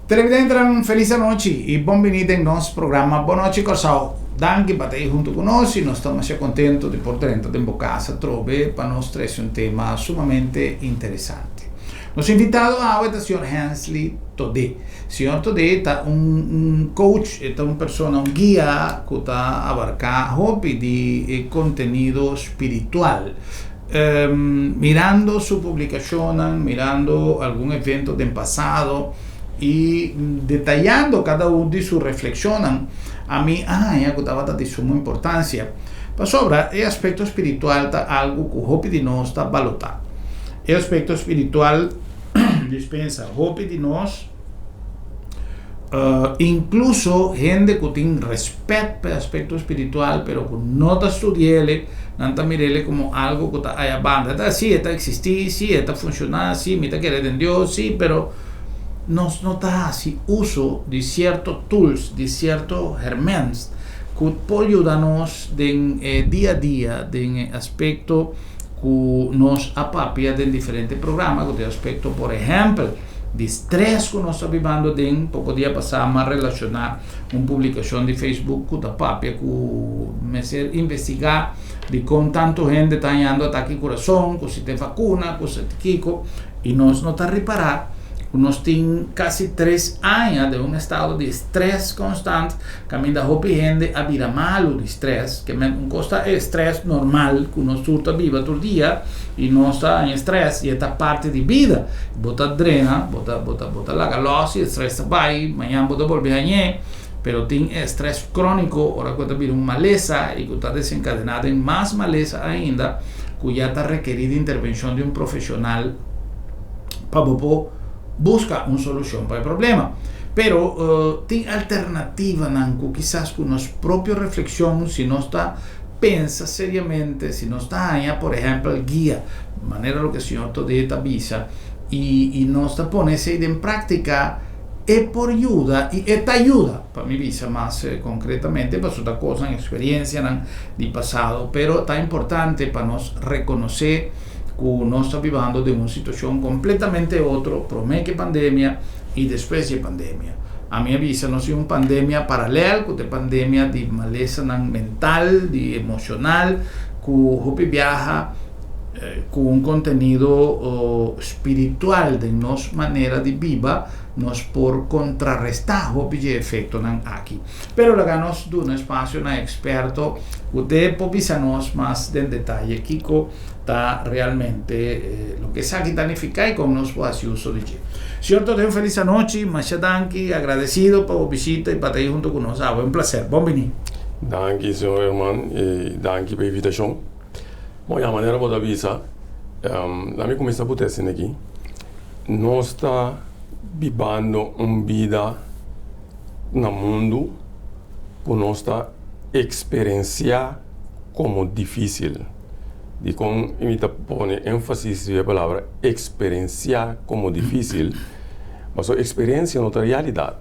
Televidente, uma feliz noite e bem-vindo em nosso programa Boa Noite Corsal. Danke por estar junto conosco. Nós estamos contentes de por dentro de casa trove para nós trazer um tema sumamente interessante. Nosso invitado é o Sr. Hensley Todé. O Sr. Todé é um coach, é uma pessoa, um guia que está abarcando hobby de conteúdo espiritual. Mirando su publicación, mirando algún evento del pasado y detallando cada uno de sus reflexiones, a mí, ya que estaba de suma importancia. Para sobra, el aspecto espiritual está algo que hopi de nós está valorado. El aspecto espiritual dispensa hopi de nós, incluso gente que tiene respeto por el aspecto espiritual, pero que no está estudiando, não está mirando como algo que está aí a banda. Sí, está existir, sí, está funcionando, sí, me está querendo en Dios, sí, pero não está assim uso de certos tools, de certos herramientas que podem ajudar-nos no dia a dia, no aspecto que nos apapia em diferentes programas, que tem aspecto, por exemplo, de estresse que nós estamos vivendo. Pouco dia passado, a relacionar uma publicação de Facebook que apapia, que me investigar de como tanto gente está tendo ataque ao coração, que se tem vacuna, que se tem Kiko, e nós não está reparar. Nós temos quase 3 anos de estado de estresse constante, que ainda houve gente a virar malo de estresse, que não custa estresse normal, que nós surta viva todo dia, e nós está em estresse, e esta parte de vida, bota drena, bota la galosa, estresse vai, amanhã bota volver a nhe, pero tem estresse crônico, ora quando vira uma maleza, e que está desencadenado em mais maleza ainda, que já está requerida intervenção de um profissional para busca uma solução para o problema. Pero tem alternativa, Nanco, quizás com nossa própria reflexão, se nós está pensa seriamente, se nós está aí, por exemplo, o guia, de maneira que o senhor Todé avisa, e nós está pondo isso em prática, é por ajuda, e esta ajuda, para mim, visa mais concretamente, para outra coisa, experiência de passado, pero está importante para nós reconhecer que nós estamos vivendo de uma situação completamente outra, promete pandemia e depois de pandemia. A minha visão, nós temos uma pandemia paralela, que é pandemia de maleza mental, de emocional, que hopi viaja com um conteúdo espiritual de nossa maneira de viva, nós por contrarrestar hopi de efeito aqui. Pero lá nós do espaço na experto, que te povisamos mais em detalhe, Kiko, está realmente lo que sabe danificar e como nos pode ser uso de ti. Senhor, te desejo feliz noite, muchas danke, agradecido por a visita e para estar junto conosco. É um prazer, bom venir. Danke, senhor irmão, e danke pela invitação. Bom, a maneira como eu avisa, a minha começa a acontecer aqui, nós está vivendo uma vida no mundo que nós está experienciar como difícil. E com imita pone ênfase na palavra experienciar como difícil, mas a experiência não é realidade.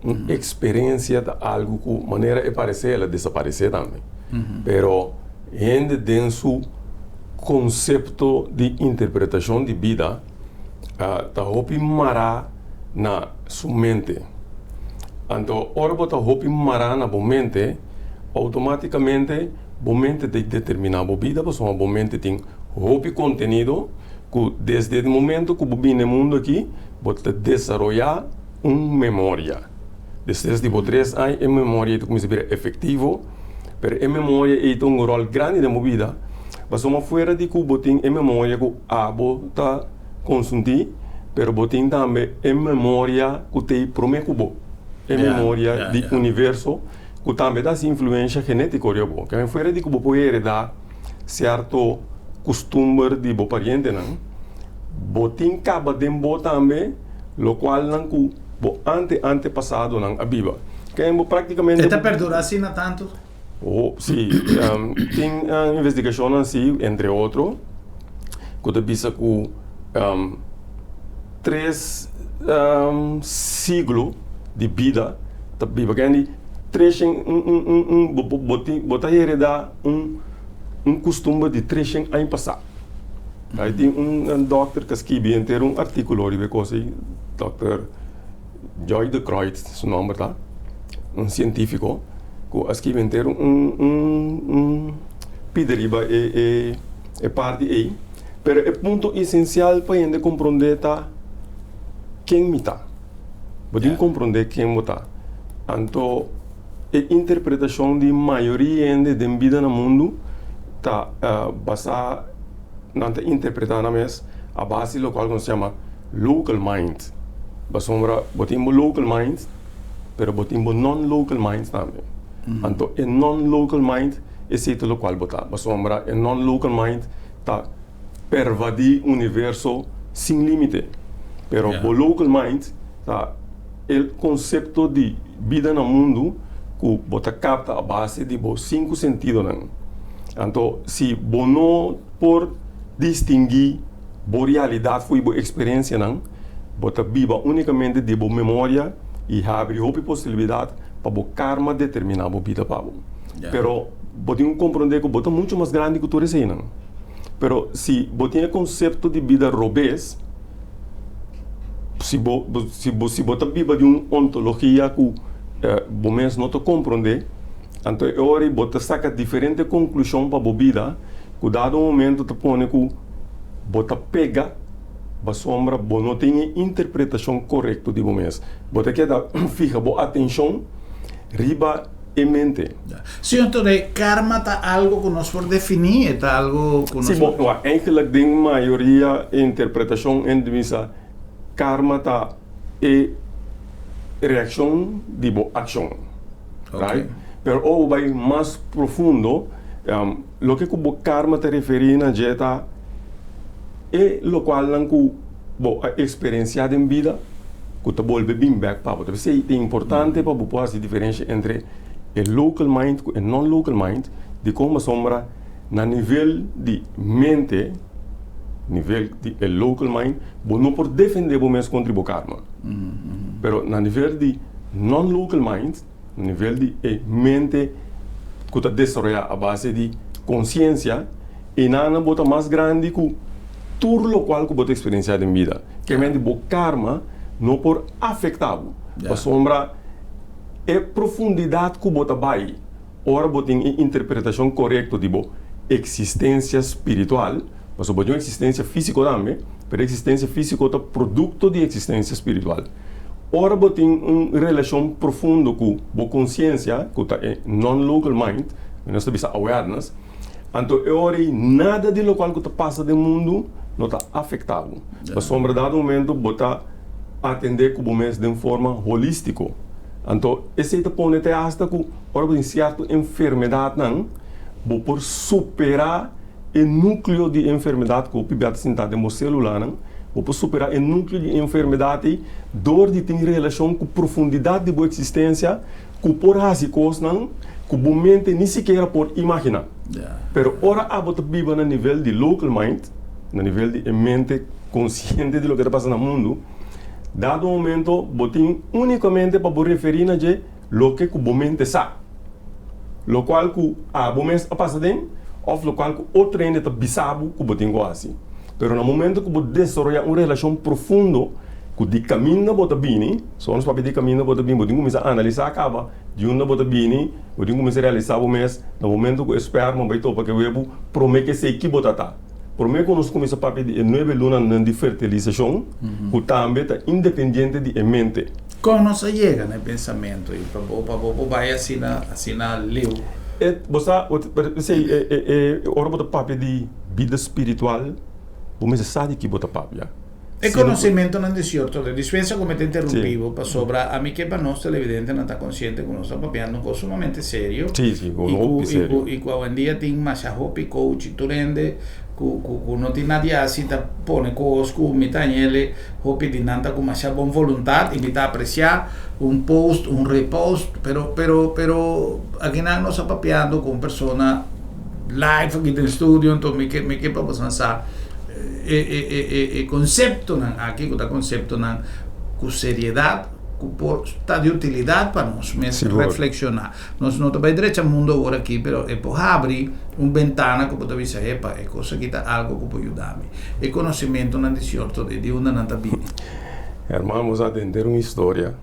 Uma experiência de algo que maneira de aparecer, ela desaparecer também. Pero ainda dentro do conceito de interpretação de vida, está hopi mará na sua mente. Então, ora bota hopi mará na sua mente, automaticamente a mente tem determinada vida, porque a mente tem hopi conteúdo que desde o momento que você vem no mundo aqui, você desenvolver uma memória. Desde tipo 3 anos, a memória começa a ser efetivo, mas a memória tem um rol grande na vida. Mas uma fora de que você tem a memória que você consumir, mas você tem também a memória que tem prometido, a memória do universo, que também dá influência genética, que é fora de que você pode heredar certo costume de seu pariente, você tem cabo de você também, o qual não que antepassado não abiva. Que é praticamente... Está perdurando assim tanto? Sim, tem investigação assim, entre outros, que te visa que 3 siglos de vida, tá viva, que trechem botar heredar costume de trechem anos passado. Aí tem doutor que escreve inteiro artigo, e coisa, Dr. Joy de Kreutz, su nome, tá? Científico, que escreveu inteiro pideriba e parte aí. Pero o ponto essencial para a gente compreender tá quem me tá. Podemos compreender quem me tá. Então, a interpretação de maioria de vida no mundo tá basada na interpretar na mes a base local que se chama local mind. Basombra, botimos local mind, pero botimos non-local mind também. Então, o non-local mind é o local botar. Basombra, o non-local mind tá pervadir o universo sem limite. Pero o local mind tá o conceito de vida no mundo que bota capta a base de 5 sentidos. Então, se você não por distinguir a realidade foi a experiência, você vive unicamente de a memória e abre a possibilidade para o karma determinar a vida para você. Pero, você tem que compreender que você é muito mais grande que tudo isso. Pero, se você tem o conceito de vida robês, se você vive de uma ontologia que você não compreende, então agora você saca diferentes conclusões para a vida, que dado momento te põe que você pega a sombra, você não tem interpretação correta de você. Você quer ficar a atenção riba e mente. Sim, então karma está algo que nós por definir, está algo que nós... Sim, eigenlijk de maioria interpretação em divisa karma está e reação de ação. Right? Pero o vai mais profundo, lo que o karma te refere na jeta é lo qual não que a experiência em vida que te volve bem back para você. É importante para você fazer a diferença entre o local mind e o non-local mind, de como sombra na nível de mente, nível de local mind, você não pode defender você mesmo contra o karma. Pero na nível de non-local mind, no nível de mente que está desenvolvida a base de consciência, e nada bota mais grande que tudo o qual que você experienciado em vida. Que mente o karma não por afetado. A sombra é profundidade que você vai. Ora você tem interpretação correta de existência espiritual, mas você tem existência física também, mas a existência física é produto de existência espiritual. Ora você tem uma relação profunda com a consciência, que é non-local mind, nós temos awareness. Então, ora nada de lo qual que passa no mundo não está afetado. A sombra dado momento você atender com o mês de forma holística. Então, esse te põe até hasta que ora tem certa enfermidade não, você por superar o núcleo de enfermidade que o pibiata sentado em celular não. Para superar o núcleo de enfermidade, dor de ter relação com a profundidade de boa existência, que por razão não, que a mente nem sequer pode imaginar. Mas ora a você vive no nível de local mind, no nível de mente consciente de lo que está passando no mundo, dado momento, você tem unicamente para referir a lo que a mente sabe. Lo qual que a mente passa dentro, ou lo qual que o treino está bisabo que você tem que fazer. Pero no momento que você desenvolve uma relação profunda que de caminho você vem, só nos papéis de caminho você vem, você começa a analisar acaba de onde você vem, você começa a realizar o mês, no momento que o esperma vai topar que o webo promete que sei que você está. Promete que nós começamos a papel de 9 lunas de fertilização, que também está independente de mente. Como nós chega no pensamento e para vai assim na leu. Você ora você papel de vida espiritual. Você sabe que você papi. E conhecimento não é certo, dispensa come te interrompivo, para sobra a mim que para nós televidente não está consciente que nós estamos papiando algo sumamente sério. Sim, algo sério. E hoje em dia tem mais hopi coach, turende, que não tem nada assim, tá põe coisas que me tá nele, hopi de nada com mais boa vontade, e me tá apreciar post, repost, pero aqui nós estamos papiando com persona live aqui no estúdio, então me que para pensar concepto aqui que concepto com seriedade por está de utilidade para nós mesmo reflexionar. Nós não estamos direito ao mundo agora aqui, mas é por abrir uma ventana que pode dizer, epa, é coisa que está algo que pode ajudar-me. E conhecimento não é certo de onde não está vindo. Hermano, vamos a entender uma história.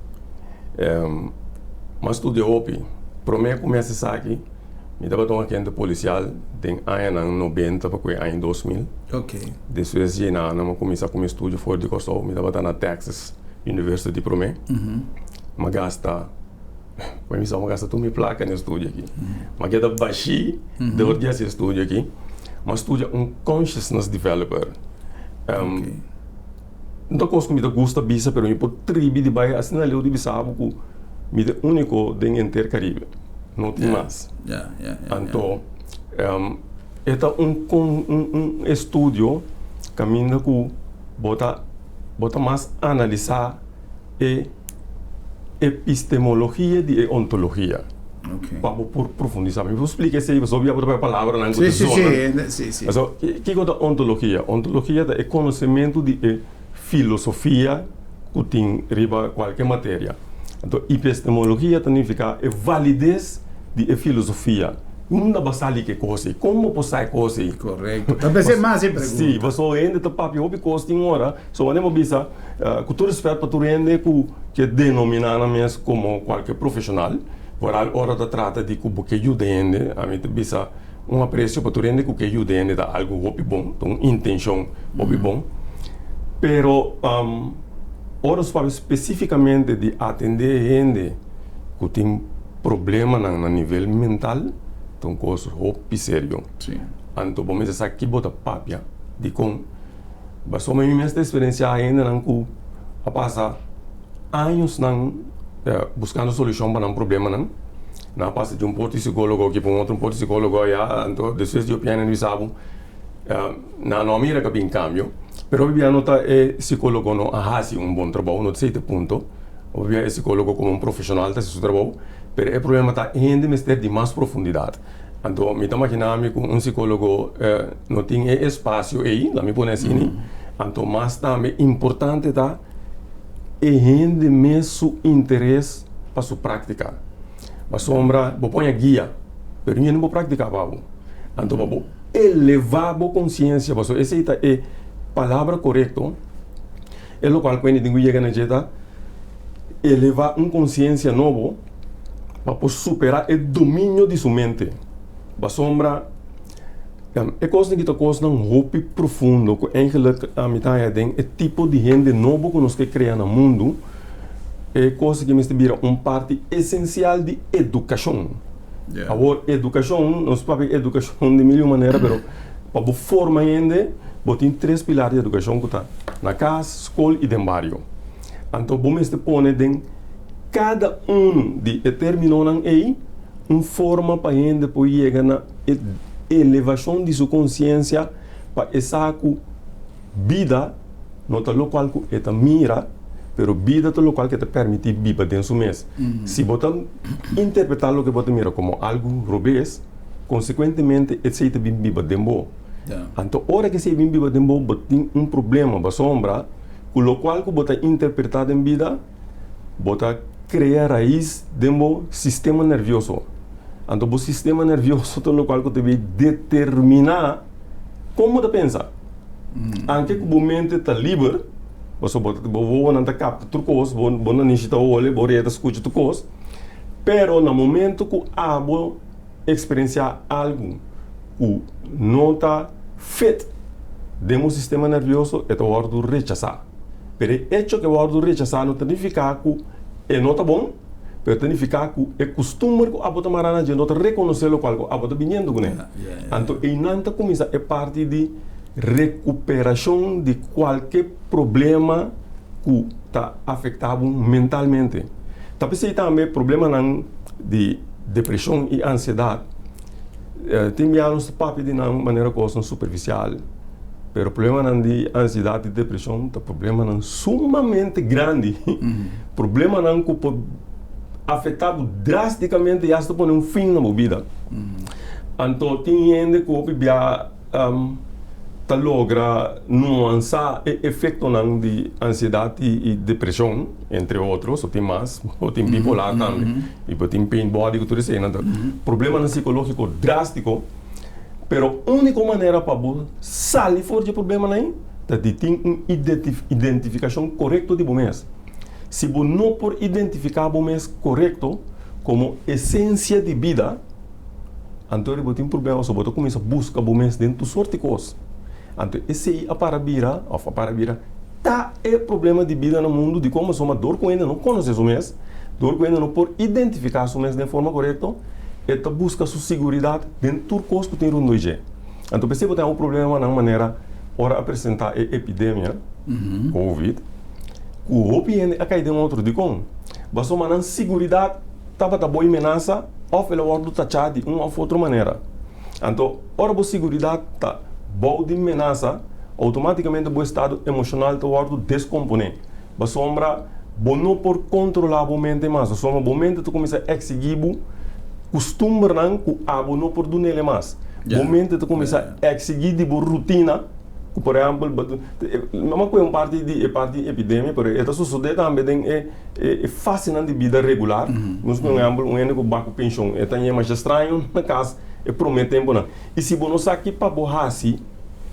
Mas estudio OPI. Primeiro começa aqui. Me dava um agente policial em ano 90 para em 2000. Ok. Depois de ano, comecei a estúdio fora de Kosovo. Me dava na Texas University primeiro. Mas gasta... Para mim, gasta tudo minha placa no estúdio aqui. Mas que é da baixi, de onde esse estúdio aqui. Mas estudia consciousness developer. Não coisa que me gosta bisa, pero me por tribo de bairro, assim na leu de bisabo que me é único de Intercaribe. Não tem mais. Então, é um estudo caminho que bota mais analisar e epistemologia de ontologia. Okay. Para profundizar. Eu vou explicar isso aí, mas eu vou a palavra na sim. Mas o que é ontologia? Ontologia é conhecimento de filosofia que tem riba qualquer matéria. Então, epistemologia significa a validez de filosofia. Não basali que coisa, como posar coisa. Correto. Talvez é mais pergunta. Sim, você ainda está papi hobby coisa em hora. Só andamos bisa, com todo respeito para tu rende que denominar mesmo como qualquer profissional. Por a hora da trata de que ajuda ainda, a mim bisa apreço para tu rende que ajuda ainda da algo hobby bom, então intenção hobby bom. Pero horas para especificamente de atender gente que tem problema na nível mental, então coisa hobby sério. Sim. Então vamos dizer aqui bota papia de com, mas só mesmo esta experiência ainda não que a passar anos não buscando solução para um problema não passa de um psicólogo que para um outro psicólogo já então depois de eu piano no sábado não mira que bem cambio pero eu nota psicólogo não faz bom trabalho no certo ponto o psicólogo como profissional está seu trabalho pero o problema está ainda mestre de mais profundidade então me imaginando que psicólogo não tem espaço aí lá me põe assim então mais também importante tá e rende mesmo interesse para sua prática. Mas sombra, vou pôr a guia, mas eu não vou praticar, babo. Então, vou elevar a consciência, porque essa é a palavra correta. É o qual, quando eu chego na jeta, elevar uma consciência nova para superar o domínio de sua mente. A sombra, é coisa que está coisa um hobby profundo, que eigenlijk a mitad é tipo de gente novo que nós criamos no mundo, é coisa que me vira parte essencial de educação. Agora, educação, nós podemos educação de mil maneiras, mas para formar ainda, tem 3 pilares de educação que está na casa, escola e no bairro. Então, vamos pôr em cada de determinados aí, uma forma para ainda poder chegar na elevação de sua consciência para essa vida não é local que ela mira, mas vida é local que te permite viver dentro do mês. Se você interpretar o que você mira como algo robês, consequentemente, você está bem viver dentro. Então, a hora que você bem viver dentro, você tem problema, uma sombra, com o qual você interpretar em vida, você cria raiz dentro sistema nervioso. Então, o sistema nervioso é o qual você deve determinar como você pensa. Anche que o mente está livre, você pode não captar tudo coisa, você não necessita olhar, você não escuta tudo coisa, pero no momento que abo experienciar algo que não está feito dentro do sistema nervioso, é hora de rechazar. Pero o hecho que é hora de rechazar não significa que não está bom, pero significa que é costume que abo tomar na gente, não reconhecer o qual abo está vindo com ele. Então, e não começa a parte de recuperação de qualquer problema que está afetado mentalmente. Talvez também problema de depressão e ansiedade. Tem anos papo de uma maneira coisa superficial, mas o problema de ansiedade e depressão é um problema sumamente grande. Problema que pode afetar drasticamente e até pôr fim na vida. Então, tem gente que logra nuançar o efeito de ansiedade e depressão, entre outros, ou tem mais, ou tem bipolar também, e tem pain body, que tudo isso. Problema psicológico drástico, mas a única maneira para sair fora de problema tem identificação correta de bomes. Se você não por identificar bomes correto como essência de vida, então você tem problema, você começa a buscar bomes dentro de sorte de coisas. Então, esse a parabira, é problema de vida no mundo, de como somos dor com ainda não conhece o mês, dor com ainda não por identificar o mês de forma correta, e busca sua segurança dentro do coisa que tem no dia. Então, se você tem um problema na maneira ora apresentar a epidemia, Covid, o OPN a cair de um outro de como, mas uma não segurança estava da boa ameaça, ou pela ordem tachada de uma ou outra maneira. Então, ora a segurança está boa de ameaça, automaticamente o estado emocional está ordem descomponer. Mas sombra, não por controlar a mente mais, sombra o momento tu começa a exigir costume não que abo não por dunele mais. Momento tu começa a exigir de rotina, por exemplo, não é uma parte de epidemia, mas esta sucede também é fascinante de vida regular. Nós por exemplo, um ano que baco pensão, é também mais estranho na casa, é promete tempo não. E se você não sabe para borrasi,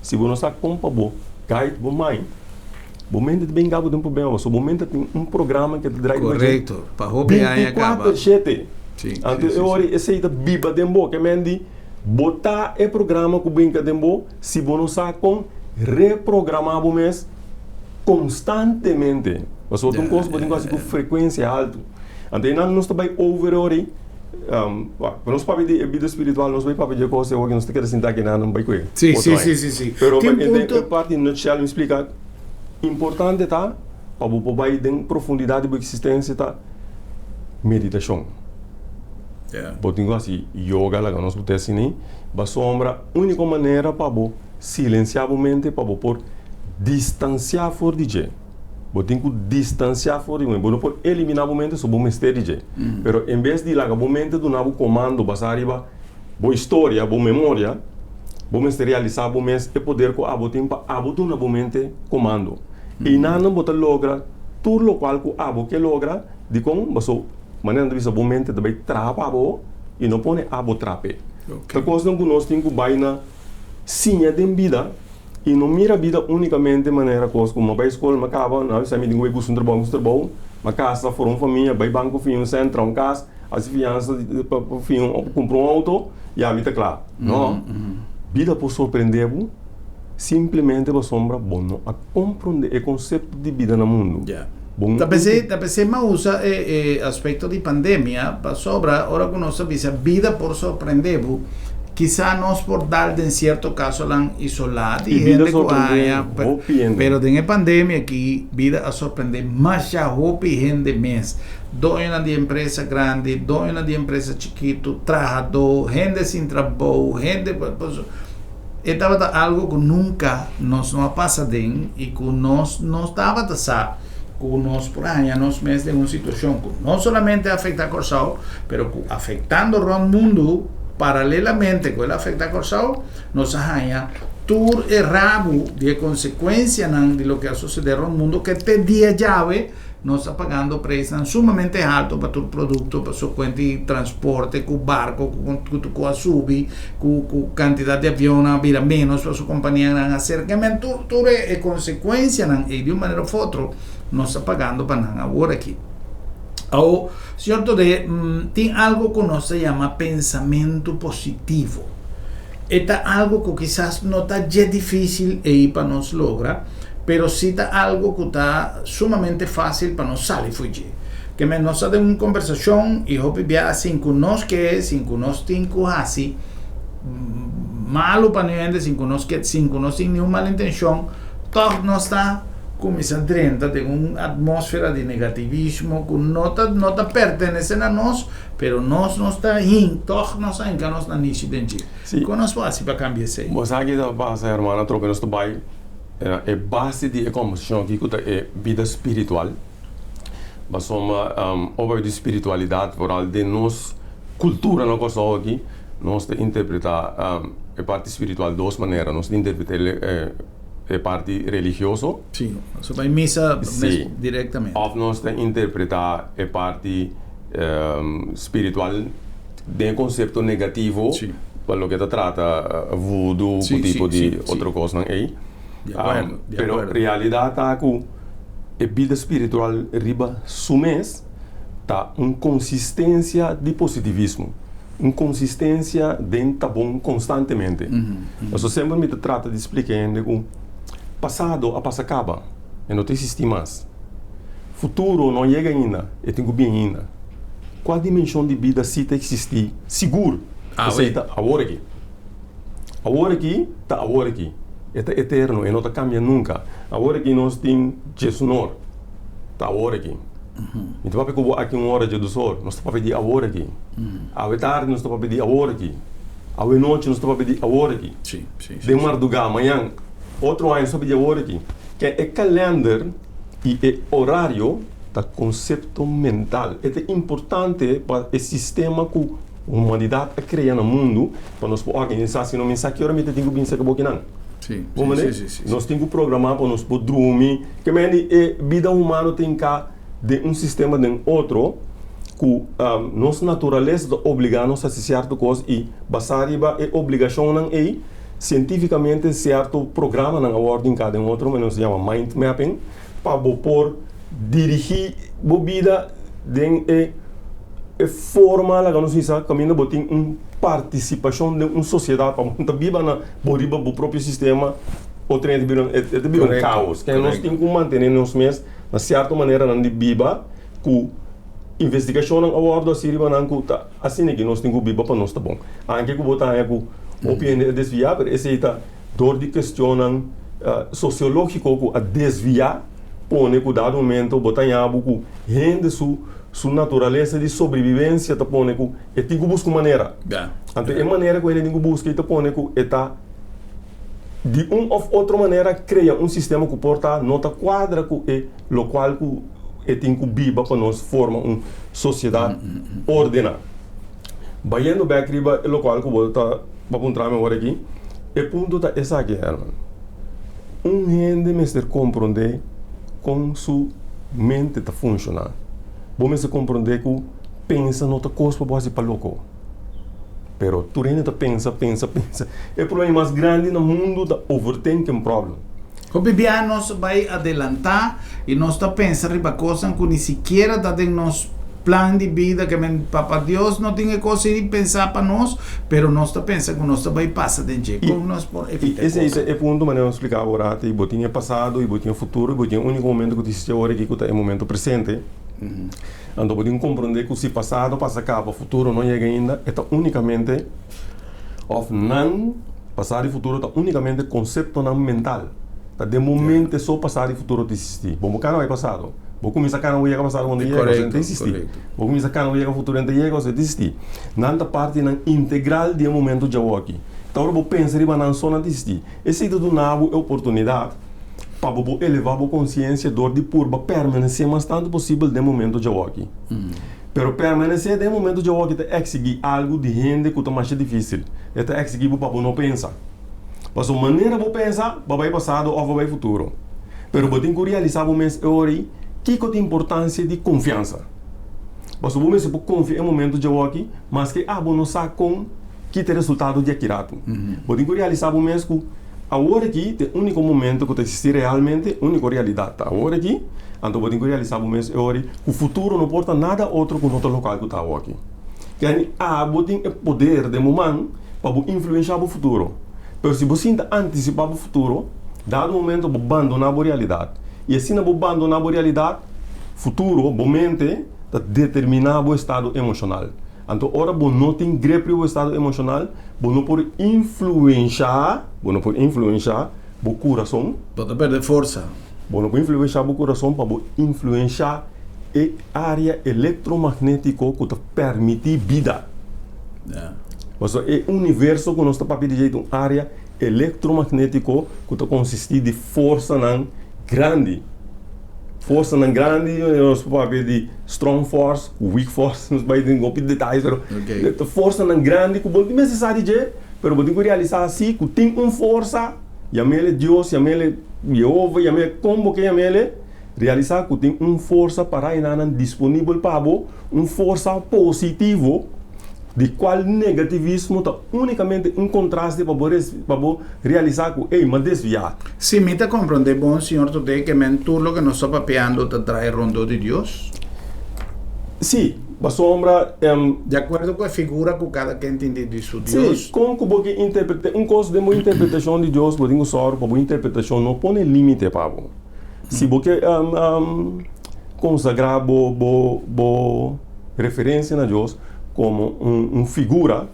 se você não sabe como para bo, guide bo mãe. Momento de bem gabo de um problema, só momento tem um programa que te drive. Correto, para roubar aí acaba. 24/7. Então eu esse aí da biba dembo que mendi botar é programa que brinca dembo, se você não sabe como reprogramar o mês constantemente. Mas outro coisa pode quase com frequência alta. Então nós também overori. Nós para de vida espiritual nós vai para de coisa que nós temos que sentar aqui não vai com. Sim. Pero em parte no chat me explica importante tá para o pai em profundidade da existência tá meditação. Botinho assim yoga lá que nós podemos assim, mas sombra única maneira para silenciar a mente para por distanciar fora de je. Botinho distanciar fora de mim, não por eliminar a mente sobre o mistério de je. Pero em vez de lá a mente do nabo comando basar riba, boa história, boa memória, boa materializar a mente é poder com a botinho para abotar na mente comando. E nada bota logra tudo o qual que abo que logra de como baso maneira de vista boa mente também trapa abo e não põe abo trape. Então coisa não nós temos que baina sinha de vida e não mira a vida unicamente de maneira coisa como vai escola uma acaba não sai me digo vai buscar um trabalho uma casa for uma família vai banco fim um centro um casa as fianças fim comprar um auto e a vida claro não vida por surpreender simplesmente a sombra bom a compreender o conceito de vida no mundo. Talvez mais usa aspecto de pandemia para sobra ora que nós sabemos vida por surpreender quizá nós por dar em certo caso lá isolado e gente que haya pero em pandemia aqui vida a surpreender mais já hopi gente mês doina de empresa grande doina de empresa chiquito trabajador gente sem trabalho gente estava algo que nunca nos não passa de e que nós não estava a saber que nós por aí nos meses de uma situação que não somente afeta a Corsao, mas que afetando o mundo paralelamente com ele afeta a Corsao, nós haya todo o rabo de consequência de lo que a suceder no mundo que te dia llave nós está pagando preços sumamente alto para todo produto, para sua conta de transporte, com barco, com a sub, com quantidade de avião vira menos para sua companhia acercamento, tudo é consequência e de uma maneira ou outra nós está pagando para não agora aqui. Ou, certo tem algo que nós chama pensamento positivo. É algo que quizás não está difícil para nós lograr, pero sí está algo que está sumamente fácil para nós sair fugir. Que nós temos uma conversação e eu via assim que nós que sem que nós temos assim malo para ninguém, sem que nós temos nenhuma mala intenção, todo nós está começando dentro de uma atmosfera de negativismo que não está pertence a nós, pero nós não está indo, todos nós ainda que nós não nisso dentro. Como nós fazemos para cambiar isso? Mas aqui da base, irmã, troca nós trabalho é base de conversão aqui que é vida espiritual. Mas uma obra de espiritualidade oral de nós cultura na coisa aqui, nós te interpretar a parte espiritual de duas maneiras, nós interpretar a parte religiosa. Sim, você vai missa diretamente. Ou nós te interpretar a parte espiritual de conceito negativo, para o que te trata voodoo, tipo de outra coisa não é. De acuerdo, de Pero acuerdo. realidad tá que a vida espiritual riba sumes tá consistência de positivismo, consistência de tá bom constantemente. Mas eu sempre me trata de explicar que passado a passa acaba, e não existe mais. Futuro não chega ainda, e tem que bem ainda. Qual dimensão de vida se tá existir? Seguro. Aceita agora aqui. Agora aqui, tá agora aqui. É eterno, e não tá cambia nunca. Agora aqui nós temos Jesus, tá agora aqui. Então, para que aqui uma hora de do sol, nós estamos para pedir agora aqui. À tarde, nós estamos para pedir agora aqui. À noite, nós estamos para pedir agora aqui. Sim, sim. De madrugada, amanhã, outro ano, nós estamos para pedir agora aqui. Que é calendário e é horário da conceito mental. É importante para o sistema que a humanidade cria no mundo, para nós organizar, se não me sabe que hora me tem que pensar que não. Sim, sim. Nós temos que programar para nós poder dormir. Que a vida humana tem que de sistema de outro, que nossa natureza obriga-nos a certas coisas e basar é obrigação não é cientificamente certo programa na ordem cada outro, mas se chama mind mapping, para por dirigir a vida de forma lá que nós dizemos caminho botem participação de uma sociedade para montar viva na boriba do próprio sistema ou treino de um caos que nós temos que manter nos mesmos na certa maneira não de viva com investigação a bordo assim riba não tá assim que nós temos que viva para nós tá bom anche que botar é com opinião desviar mas esse tá dor de questão sociológico que a desviar pone que dado momento botar em abo que rende sua natureza de sobrevivência tá pone que é tem que buscar maneira então é maneira que ele tem que buscar tá pone que está de ou outra maneira cria sistema que porta nota quadra que é lo qual que tem que viva para nós forma uma sociedade ordenada. Baiano back riba lo qual que volta para encontrar agora aqui é ponto da essa aqui hermano. Gente mestre compreender como sua mente tá funcionando. Bom se compreender que pensa nota coisa para você para louco. Pero tu ainda pensa. O problema mais grande no mundo da overthinking problem. O Biblia nos vai adelantar e nós está pensando riba coisas que nem sequer está em nosso plano de vida que Papa Deus não tem coisa de pensar para nós, pero nós está pensando que nós vai passar de jeito como nós evitar esse é o ponto que eu explicar agora, e botinha passado, e botinha futuro, e botinha o único momento que existe agora aqui que é o momento presente. Então, podemos compreender que se passado passa acaba, futuro não chega ainda, é unicamente of não passado e futuro é unicamente conceito não mental. De momento só passado e futuro existir. Bom, cara vai passado. Vou começar a não chega passado quando chega, você existir. Vou começar a não chega futuro quando chega, você existir. Nada parte na integral de momento de aqui. Então, eu vou pensar em não só não existir. Esse do nabo é oportunidade para elevar a consciência dor de purba permanecer mais tanto possível de momento de aqui. Pero permanecer de momento de aqui é exigir algo de rende que é mais difícil. É exigir para não pensar. Mas a maneira de pensar, vai passado ou vai futuro. Pero tem que realizar o mês hoje que tem importância de confiança. Mas o mês pode confiar em momento de aqui, mas que não sabe com que tem resultado de aquirato. Tem que realizar o mês que agora aqui é o único momento que existe realmente, a única realidade. Agora aqui, então tem que realizar o mês hoje, o futuro não porta nada outro que o outro local que está aqui. Que tem o poder de momento para influenciar o futuro. Pero se você antecipar o futuro, dado momento, você abandonar a realidade. E assim, você abandonar a realidade, futuro, a mente, determinar o estado emocional. Então, ora, você não tem grepe o estado emocional, você não pode influenciar o coração. Pode perder força. Você não pode influenciar o coração para influenciar a área eletromagnética que te permite vida. Mas é o universo que nós estamos para pedir uma área eletromagnética que consiste de força grande. Força grande, nós podemos pedir strong force, weak force, nós vamos ter um pouco de detalhes, mas força grande que é necessário, mas você tem que realizar assim, que tem uma força, chama-lhe Deus, chama-lhe Jeová, chama-lhe como que chama-lhe, realizar que tem uma força para ir disponível para você, uma força positiva, de qual negativismo está unicamente um contraste para realizar que, ei, mas desviar. Si me te comprende, bom senhor, today que mentur lo que nos está papeando te trae rondo de Dios. Sim, a sombra De acordo com a figura que cada quem entende de seu sim, Deus. com que você interpreta, coisa de uma interpretação de Deus, você tem só para uma interpretação não põe limite para você. Se você consagrar bo referência na Deus como figura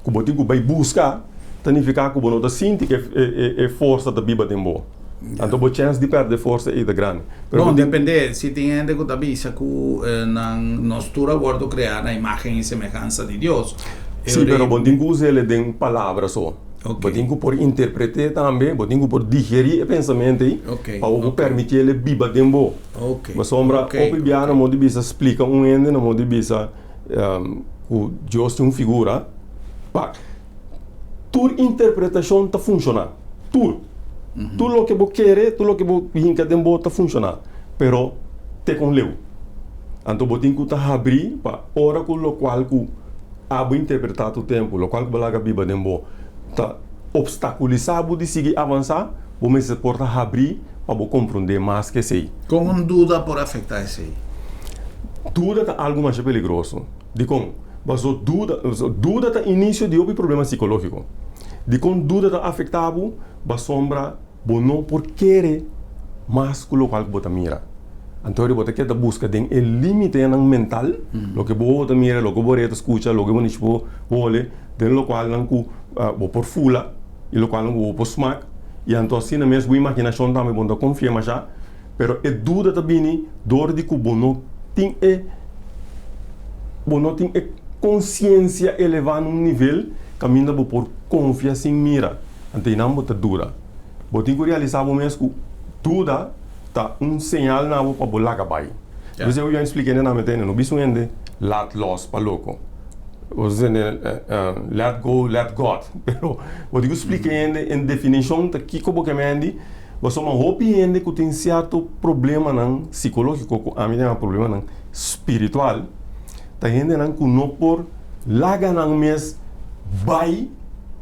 que você vai buscar, significa que você não sente que é força da Bíblia tem boa. Então, a chance de perder força é grande. Bom, depende, se tem gente que avisa que nós estamos agora criar a imagem e semelhança de Deus. Sim, mas você tem que usar ele de palavras só. Você tem que por interpretar também, você tem que por digerir o pensamento para permitir ele viva de boa. Mas sombra, o Bíblia não pode explicar ende, não pode dizer que Deus tem uma figura. Tua interpretação está funcionando. Tudo o que você quer, tudo o que você quer está funcionando. Pero, te com leu. Então, você tem que abrir para a hora com o qual você vai interpretar o tempo, o qual você vai Bíblia de boa. Tá obstaculizar de seguir avançar, você pode abrir para compreender mais que sei. Como dúvida pode afetar isso aí? Dúvida é algo mais perigoso. De como? Mas dúvida é início de um problema psicológico. De como dúvida é afetável, a sombra, não por querer mais que o qual você mira. Então, você quer buscar o limite mental, o que você mira, o que você escuta, o que você olha, do qual você por fula, e o qual você por smack, e então assim mesmo a imaginação também você confia mais já, pero a dúvida também dor de que você não tem consciência elevada num nível que ainda por confiar sem mira, então não você dura. Você tem que realizar o mesmo que dúvida tá sinal na para bolar cabai. Você eu já expliquei na metade, no bicho ainda let loss para louco. Você let go, let God. Pero eu digo expliquei ainda em definição da que como que mendi, você uma hope ainda que tem certo problema não psicológico, a mim tem um problema não espiritual. Tá ainda não que não por laga não mes vai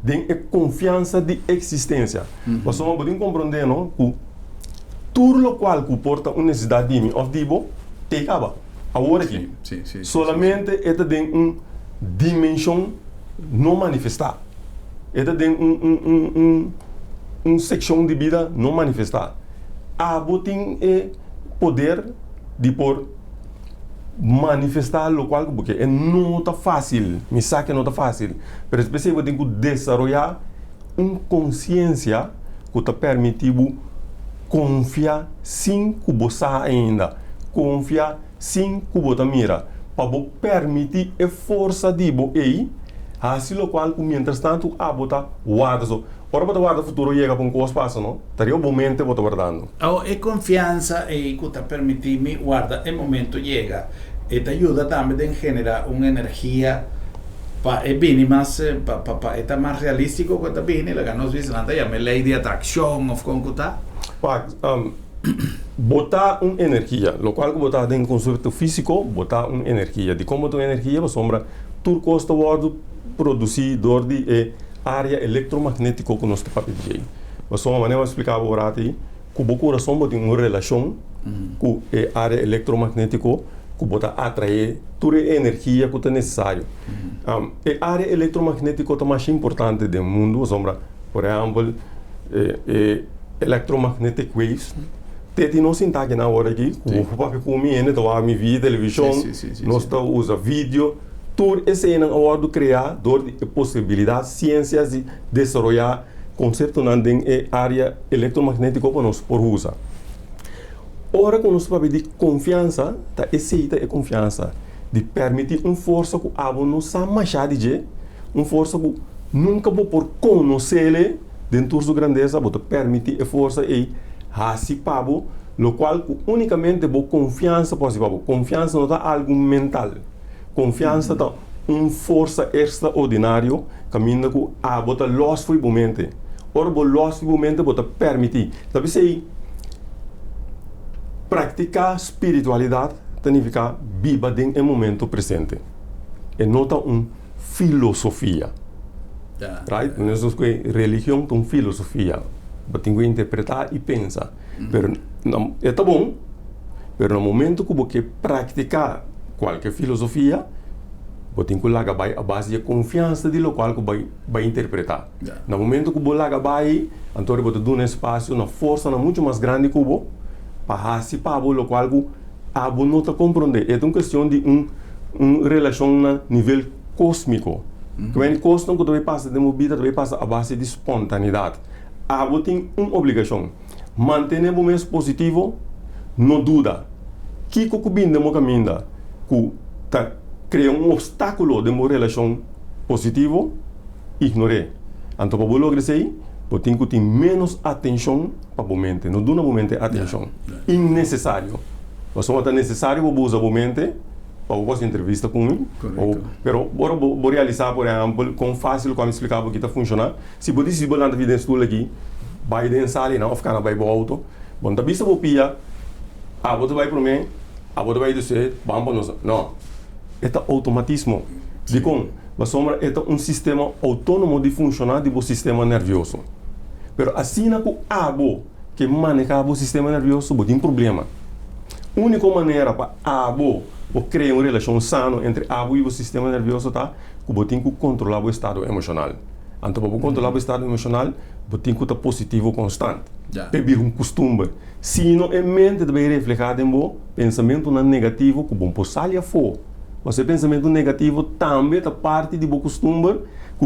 de confiança de existência. Você não pode compreender não que tudo o qual comporta uma necessidade de mim, ou digo, te acaba. Agora aqui, solamente é tem uma dimensão não manifestada. É tem uma secção de vida não manifestada. A tem poder de por manifestar o qual porque é não está fácil, me saque não está fácil, mas especialmente tem que desenvolver uma consciência que está permitindo confia sem que você ainda, confia sem que você mira, para permitir a força de você, assim o qual, mientras tanto, a você guarda. Ora, você guarda o futuro chega para um coisa passa, não? Estaria o momento você guardando. A confiança é que está permitindo guardar o momento chega. E te ajuda também a generar uma energia para bem mais para mais realístico que está bem, lá nós vimos antes a lei de atração ou como está. Botar uma energia, o qual botar dentro do conceito físico, botar uma energia. De como a energia, a sombra, tudo custa o produzir dor de área eletromagnética que nós estamos fazendo. Mas uma maneira de explicar agora aqui, que o coração tem uma relação com a área eletromagnética que botar atrair toda a energia que é necessário. A área eletromagnética é mais importante do mundo, sombra, por exemplo, electromagnetic waves. Teti não sentar aqui na hora aqui, o papo comigo, então a minha vida, televisão, nós usa vídeo, tudo esse é na hora de criar, de possibilidades, ciências de desenvolver conceito na área eletromagnética para nós por usar. Ora que nós vamos de confiança, tá aceita a confiança de permitir uma força que a não sabe mais de uma força que nunca vou por conhecer dentro da grandeza, vou permitir a força e assim pabo, lo qual unicamente vou confiança possível. Confiança não é algo mental, confiança é uma força extraordinária caminho que a bota los foi momento. Ora vou los foi momento vou permitir. Talvez sei praticar espiritualidade significa viva em momento presente. E não uma filosofia. Right? Não é religião, tem filosofia. Você tem que interpretar e pensar. É tá bom, mas no momento que você praticar qualquer filosofia, você tem que largar a base de confiança de local que vai interpretar. No momento que você largar então você dá um espaço, uma força muito mais grande que você, para participar do local que você não está compreendendo. É uma questão de uma relação a nível cósmico. Quando costum que você passa de uma vida, você passa a base de espontaneidade. Você tem uma obrigação. Manter o mês positivo, não dúvida. Que o que vem de meu caminho, que cria obstáculo de uma relação positiva, ignore. Então, para lograr isso aí, você tem que ter menos atenção para a mente. Não dá uma mente atenção. Innecessário. Você não é necessário para usar a mente para fazer entrevista com ele. Pero, vou realizar, por exemplo, com fácil, como explicar o que está funcionando. Se você decidir lá na vida estudo aqui, vai dançar ali, não, ficar na vai alto. Bom, da vista, vou pia, você vai para mim, você vai dizer, vamos para nós. Não. É automatismo. De como? A sombra é um sistema autônomo de funcionar do sistema nervioso. Pero assim que maneja o sistema nervioso, tem problema. A única maneira para criar uma relação sana entre e o sistema nervioso tá, que você tem que controlar o estado emocional. Então, para controlar o estado emocional, você tem que estar positivo constante. Beber um costume. Se não é mente de refletir em o pensamento negativo, que bom sair fora. Você pensamento negativo também é parte do costume,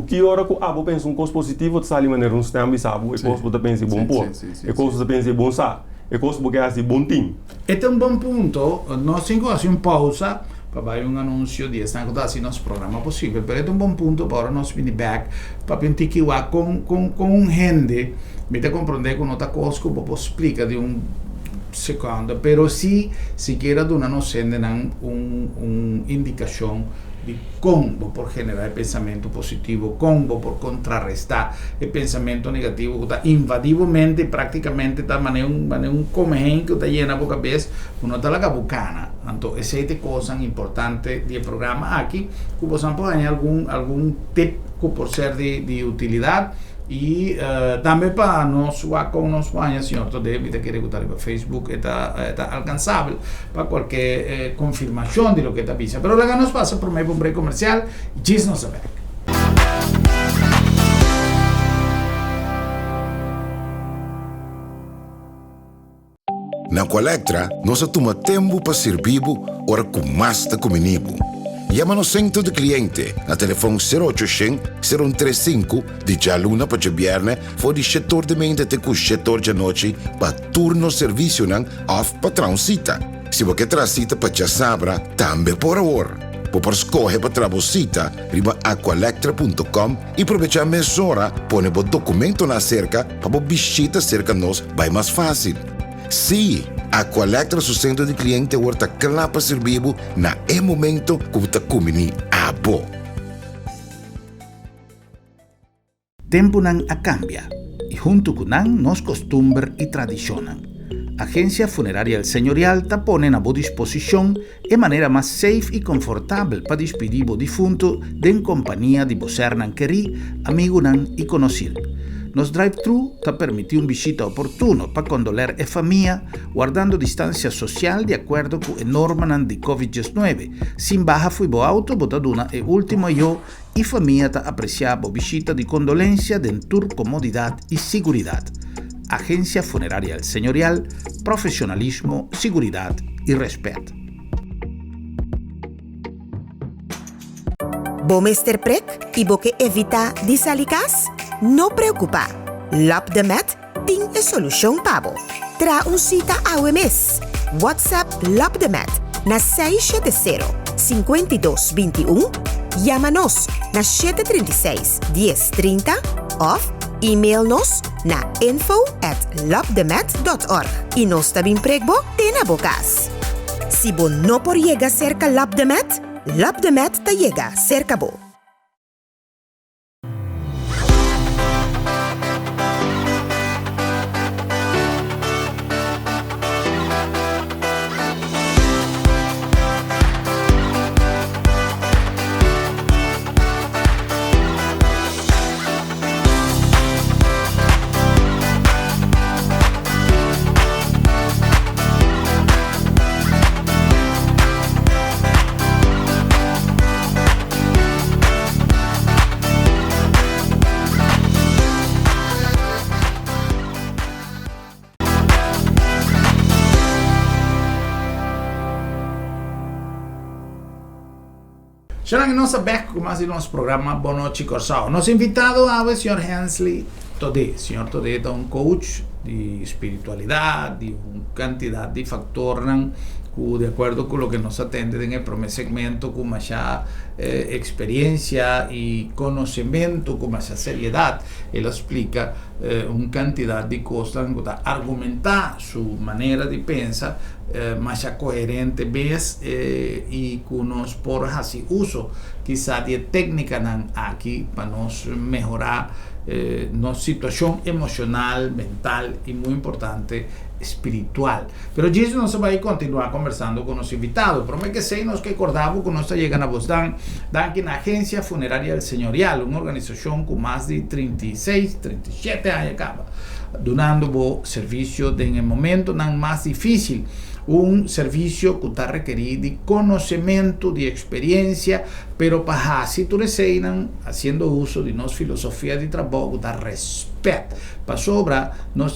que hora que você pensa uma coisa positiva, você sabe maneira um sistema, sabe, é coisa que você pensa bom pôr, é coisa que você pensa bom sa, é coisa que você pensa bom tim. Este é um bom ponto. Nós temos que fazer uma pausa para um anúncio de esta coisa assim nosso programa possível, mas este é um bom ponto para nós vir back para pensar com gente, me te compreender com outra coisa que eu explicar de segundo, pero sí siquiera darnos una indicación de cómo por generar el pensamiento positivo, cómo por contrarrestar el pensamiento negativo que está invadivamente prácticamente está manera un comején que está llena boca vez uno está la cabucana. Entonces esa es cosa importante del programa aquí que podemos poner algún tip que por ser de utilidad. E também para nós com nos banhos, senhor, deve ter que recrutar para Facebook, está alcançável para qualquer confirmação de lo que está dizendo. Pero luego nos passa por meio de um break comercial e diz nos saber. Na Colectra, nós tomamos tempo para servir ora com mais de comunibo. Llama no centro de cliente a telefone 0800-035 di già luna per viernes fuori setor de mente te cu setor de noche pa turno servizio nan off patrão cita. Se você tra cita pa già sabra, tambe por ora. Por scorre pa trabo cita, riba aqualectra.com e aproveita a mesora, pone bo documento na cerca pa bo visita cerca nos vai mais fácil. Sim, Aqualectra su centro de cliente horta clapa servibo na momento que você comini abo. Tempo nan a cambia y junto con nan nos costumbre y tradicionan. Agencia Funeraria El Señorial ta pone a vossa disposición de manera más safe y confortable para despedir o difunto en compañía de voser nan queri, amigo nan y conocido. Nos drive-thru te permite una visita oportuna para condoler a familia, guardando distancia social de acuerdo con la norma de COVID-19. Sin baja fui bo auto, botaduna e último yo y familia te apreciaba visita de condolencia dentro comodidad y seguridad. Agencia Funeraria El Señorial, profesionalismo, seguridad y respeto. Bo Mr. Prek y bo que evita disalikas? No preocupa. Lap de Met tem a solução para você. Tra cita ao mês. WhatsApp Lap de Met na 670-5221. Chama-nos na 736-1030 ou e-mail-nos na info@lapdemet.org. E nós também pregbo tem a bocas. Se você não por chegar cerca Lap de Met te chega cerca bo. Será que nos back con más de nuestro programa Bonochi Corsao. Nos invitado a el señor Hensley Todé. Señor Todé es un coach de espiritualidad, de una cantidad de factores de acuerdo con lo que nos atende en el primer segmento, con más experiencia y conocimiento, con más seriedad. Él explica una cantidad de cosas, argumentar su manera de pensar más coherente, ¿ves? Y que nos por así uso quizá de técnica aquí para nos mejorar nuestra situación emocional, mental y muy importante, espiritual. Pero Jesús nos va a continuar conversando con los invitados. Pero me que sé, nos que acordamos que nos llegan a vos dan que en la Agencia Funeraria del Señorial, una organización con más de 36, 37 años acaba, donando servicio en el momento más difícil. Un servicio que está requerido de conocimiento, de experiencia, pero para así tú reinan haciendo uso de nuestra filosofía de trabajo, de respeto, para sobra no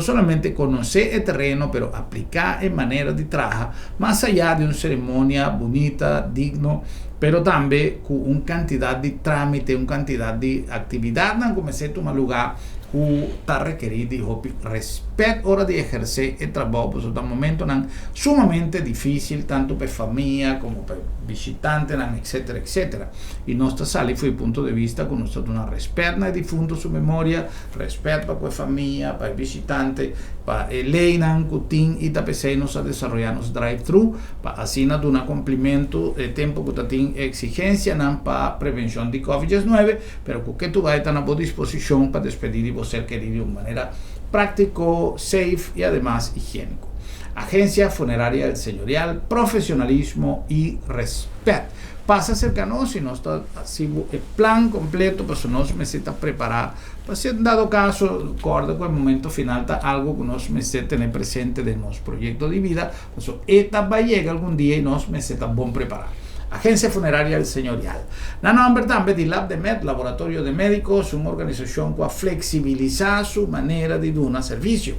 solamente conocer el terreno, pero aplicar en manera de trabajar, más allá de una ceremonia bonita, digno, pero también con una cantidad de trámite, una cantidad de actividad, no como se toma lugar, que está requerido de respeto hora de ejercer el trabajo, pues es un momento sumamente difícil, tanto para familia como para visitantes, etcétera, etcétera. Y nuestra sala fue el punto de vista con nosotros una respeto al difunto, su memoria, respeto para la familia, para el visitante, para el leinan, cutín y tapecé nos a desarrollar nos drive-thru, para así nos dar cumplimiento de tiempo que tiene exigencia para prevención de COVID-19, pero que tú vas a estar a buena disposición para despedir y vos ser querido de una manera práctico, safe y además higiénico. Agencia Funeraria del Señorial, profesionalismo y respeto. Pasa cercanos si no está así el plan completo, pues nos necesita preparar. Pues si en dado caso, acuerdo con el momento final, está algo que nos necesita tener presente de nuestro proyecto de vida, pues esta va a llegar algún día y nos necesita bon preparar. Agencia Funeraria del Señorial. La nombre también de Lab de Med, Laboratorio de Médicos, una organización que flexibiliza su manera de dar servicio.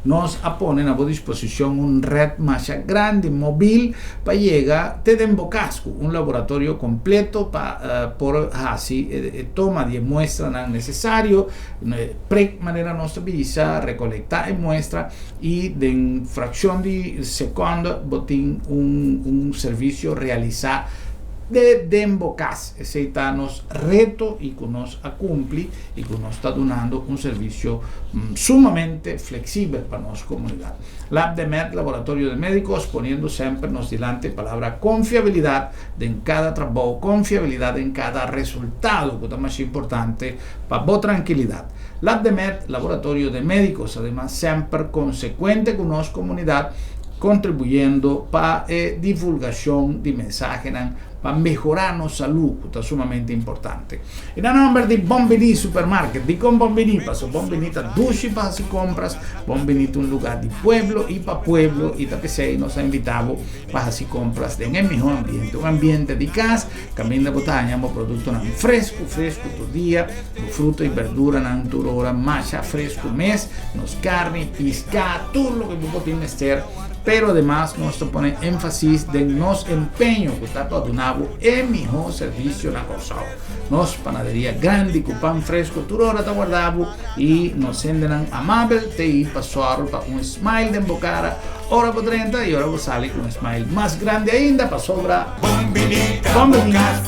Nos ponen a disposición un red más grande, móvil, para llegar desde Bocasco, un laboratorio completo para por así toma de muestras necesario, manera nuestra visa, recolectar muestra y de fracción de segundo botín un servicio realizar de Dembocas, ese está nos reto y que nos cumplir y que nos está donando un servicio sumamente flexible para nuestra comunidad. Lab de Med, Laboratorio de Médicos, poniendo siempre nos delante palabra confiabilidad en cada trabajo, confiabilidad en cada resultado, que es más importante para vos tranquilidad. Lab de Med, Laboratorio de Médicos, además siempre consecuente con nuestra comunidad, contribuyendo para divulgación de mensajes para mejorar nuestra salud, que es sumamente importante. En el nombre de Bombini Supermarket, di con Bombini, paso Bombini a dushi para si compras, Bombini un lugar de pueblo y para pueblo, y también nos ha invitado para si compras en el mejor ambiente, un ambiente de casa, camino de botella, productos fresco todo día, fruta y verdura, hora, macha fresco mes, nos carne, pescado, todo lo que tú tienes que hacer. Pero además nos pone énfasis de nos empeño que está para donar el mejor servicio en la cosa. Nos panadería grande con pan fresco, todo hora está guardado y nos endenan amable te ir pasar para un smile de embocara, hora por 30 y ahora vos sale con un smile más grande ainda para sobra. Bombinita,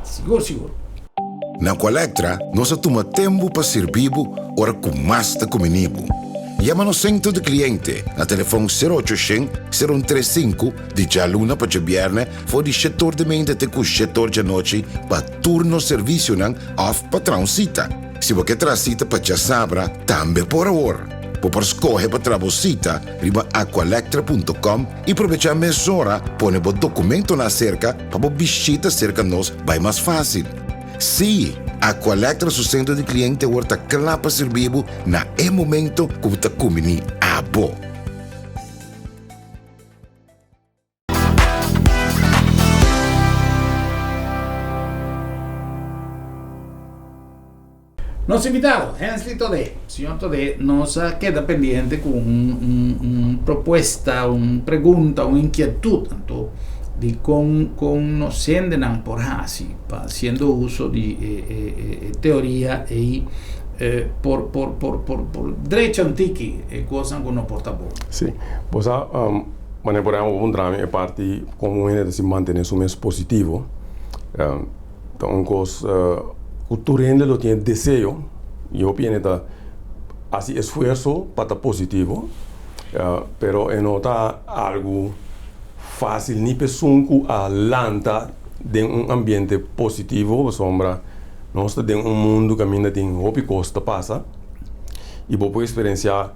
seguro. Na Colectra, nós toma tempo para servir ora com mais de comunibo. Llama no centro de cliente a telefone 0800-035 di già luna per viernes for di settor de mente te cu settor de noche pa turno servizio nan off pa transita. Se você transita pa già sabra, tambe por ora. Por scorre pa trabosita, riba aqualectra.com e aprovechar mesora, pone bo documento na cerca pa bo visita cerca nos vai mais fácil. Sim, a Colectra su centro de cliente horta clapa servibo na e momento que está comini a bo. Nos invitado, Hensley Todé. Señor Todé nos queda pendiente con una propuesta, una pregunta, una inquietud, tanto de conocendo por así, haciendo uso de teoría y por derecho antiki cosa que no porta bom. Sì, posa ma por exemplo un drama è parte comune di si mantenere su mes positivo. Então tu rende lo tiene deseo, io piene da así esfuerzo para positivo, pero nota algo fácil ni pesunku a lanta de un ambiente positivo, sombra nós de um mundo que ainda tem hopi costa passa e vou experienciar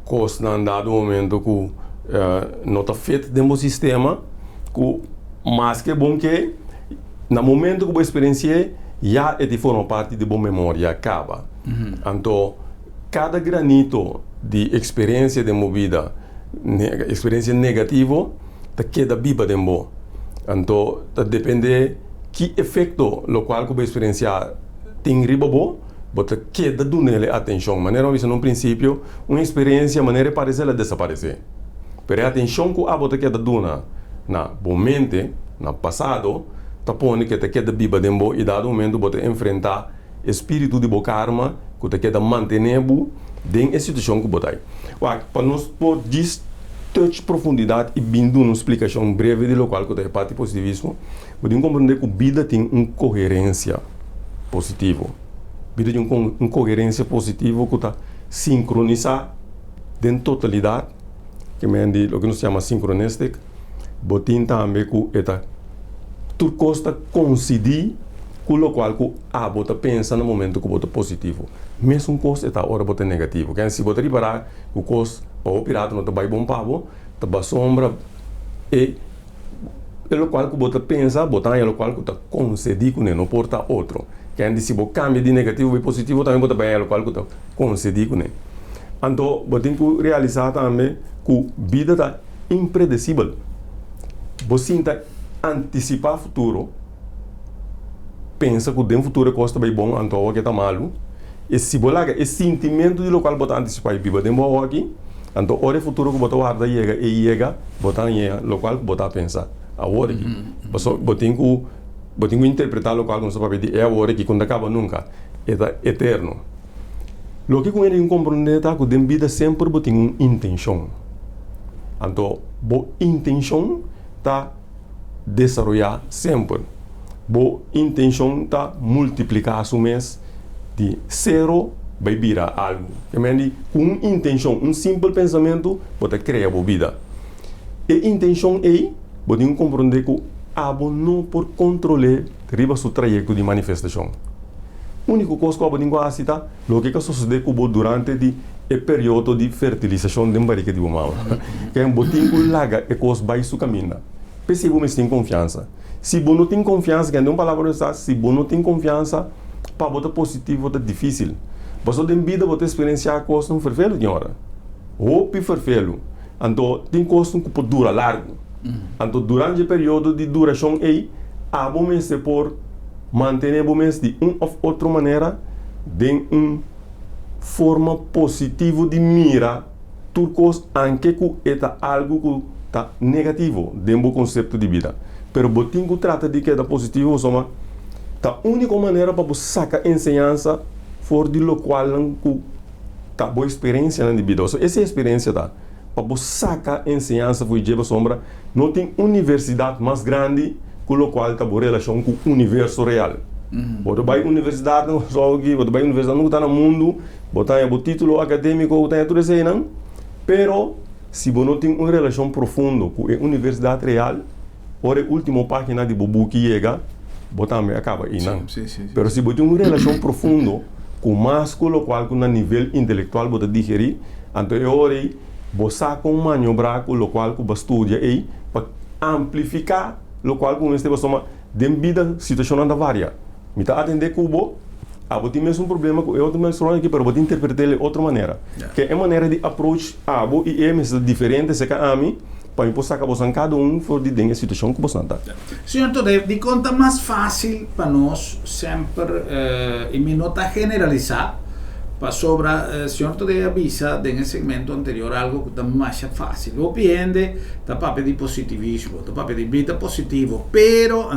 costa na dado momento que nota feito dentro do sistema que mais que bom que no momento que vou experienciar já é de forma parte de boa memória acaba. Então cada granito de experiência de movida, experiência negativa, te queda viva dentro. Então depende que efeito lo qual que vou experienciar tem riba bom, você queda do nele atenção. Maneira isso no princípio uma experiência maneira parece ela desaparecer. Pero a atenção que você queda do na bom mente, na passado, tá pondo que te queda viva dentro e dado momento você enfrentar espírito de boa karma que te queda manter dentro a situação que você está. Para nós por touch profundidade e vindo uma explicação breve de local que é parte positivismo, podemos compreender que a vida tem uma coerência positiva. A vida tem uma coerência positiva que está sincronizada em totalidade, que é o que nós chamamos sincronistic, botin também que é tudo costa coincidir com o qual que a bota pensa no momento que bota positivo. Mesmo coisa é a hora bota negativo. Que se bota reparar o coisa para o pirata não está bom para está sombra e o qual que bota pensa, botar o qual que está concedido com não porta outro. Que se bota cambia de negativo para positivo também bota bem o qual que está concedido com. Então, botem que realizar também que a vida está impredecível. Você está antecipar o futuro, pensa que o futuro costa bem bom, então o que está malo. E se você esse sentimento de local botar antecipar e viva dentro aqui, então o futuro que botar guarda chega, botar local que botar pensar a hora aqui. Botem que interpretar local que não sabe de é a hora que quando acaba nunca, é eterno. Lo que com ele compreender tá que a vida sempre botem uma intenção. Então, boa intenção tá desenvolver sempre. Boa intenção tá multiplicar o mês de zero vai virar algo. Que me com intenção, simples pensamento, pode criar a vida. E intenção é, pode compreender que a não por controlar riba seu trajeto de manifestação. A única coisa que eu vou citar é o que sucede durante o período de fertilização da barriga de uma mão. Que é um botinho que larga e coisa vai su caminho. Se você tem confiança. Se você não tem confiança, que é uma palavra se você não tem confiança, para botar positivo é difícil. Você tem vida, você experienciar coisas no fervelo de hora. Ou fervelo. Então, tem coisas que pode durar largo. Então, durante o período de duração, a bom se por manter o mês de uma ou outra maneira, de uma forma positiva de mira, tudo coisa, anche que é algo que está negativo dentro do conceito de vida. Pero botinho que trata de que é positivo, soma a única maneira para você sacar ensinança for de lo qual que tá boa experiência na vida. Essa experiência tá para você sacar ensinança foi de sombra. Não tem universidade mais grande com o qual está boa relação com o universo real. Você vai à universidade, você vai à universidade, não está no mundo, você tem o título acadêmico, você tem tudo isso aí, não? Pero se você não tem uma relação profunda com a universidade real, ora a última página de bobo que chega, botamos acaba aí, não? Pero se você tem uma relação profunda com mais com o qual no nível intelectual você digerir, então agora você com manobrar com o qual você estuda aí para amplificar o qual com este você de vida situação anda varia. Me está atender com o você tem mesmo problema com outro menstrual aqui, mas você interpreta ele de outra maneira. Que é a maneira de approach a e é diferente se a mim. Para impulsar que cada for de dentro da situação que você está. Senhor, de conta mais fácil para nós sempre, e me nota generalizar, para sobra, senhor te avisa en el segmento anterior algo que está más fácil. Vos piende, está para pedir positivismo, está para pedir vida positivo, pero